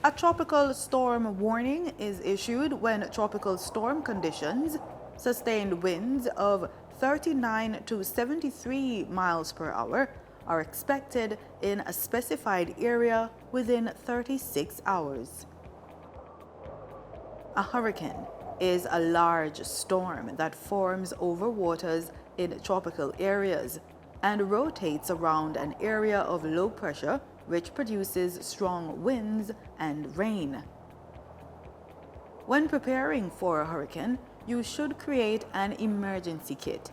A tropical storm warning is issued when tropical storm conditions, sustained winds of 39 to 73 miles per hour, are expected in a specified area within 36 hours. A hurricane is a large storm that forms over waters in tropical areas and rotates around an area of low pressure which produces strong winds and rain. When preparing for a hurricane, you should create an emergency kit.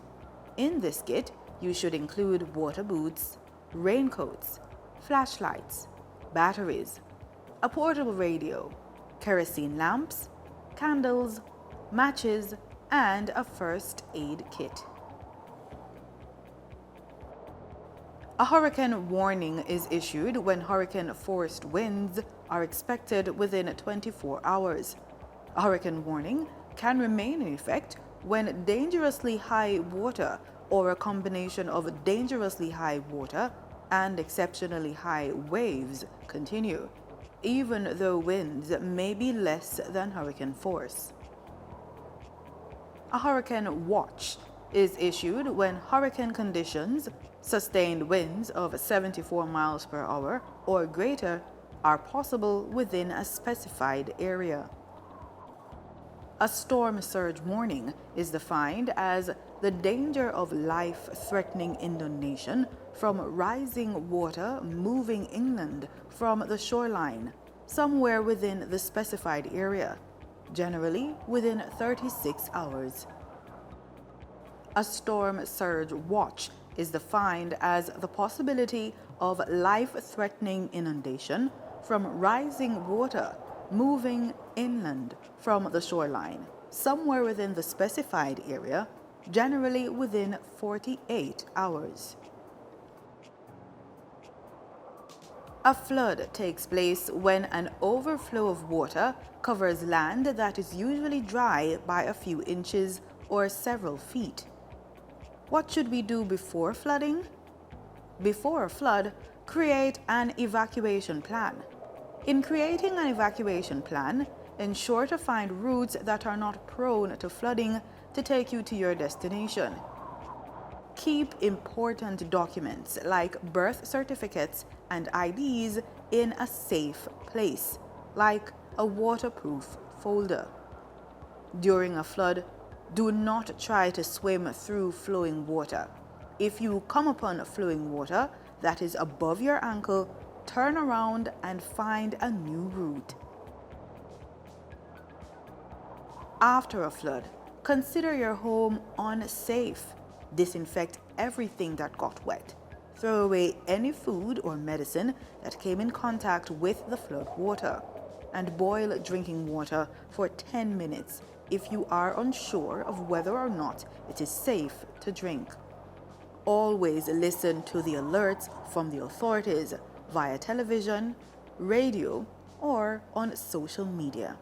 In this kit, you should include water boots, raincoats, flashlights, batteries, a portable radio, kerosene lamps, candles, matches, and a first aid kit. A hurricane warning is issued when hurricane-force winds are expected within 24 hours. A hurricane warning can remain in effect when dangerously high water or a combination of dangerously high water and exceptionally high waves continue, even though winds may be less than hurricane force. A hurricane watch is issued when hurricane conditions, sustained winds of 74 miles per hour or greater, are possible within a specified area. A storm surge warning is defined as the danger of life-threatening inundation from rising water moving inland from the shoreline, somewhere within the specified area, generally within 36 hours. A storm surge watch is defined as the possibility of life-threatening inundation from rising water moving inland from the shoreline, somewhere within the specified area, generally within 48 hours. A flood takes place when an overflow of water covers land that is usually dry by a few inches or several feet. What should we do before flooding? Before a flood, create an evacuation plan. In creating an evacuation plan, ensure to find routes that are not prone to flooding to take you to your destination. Keep important documents like birth certificates and IDs in a safe place, like a waterproof folder. During a flood, do not try to swim through flowing water. If you come upon flowing water that is above your ankle, turn around and find a new route. After a flood, consider your home unsafe. Disinfect everything that got wet. Throw away any food or medicine that came in contact with the flood water. And boil drinking water for 10 minutes if you are unsure of whether or not it is safe to drink. Always listen to the alerts from the authorities via television, radio, or on social media.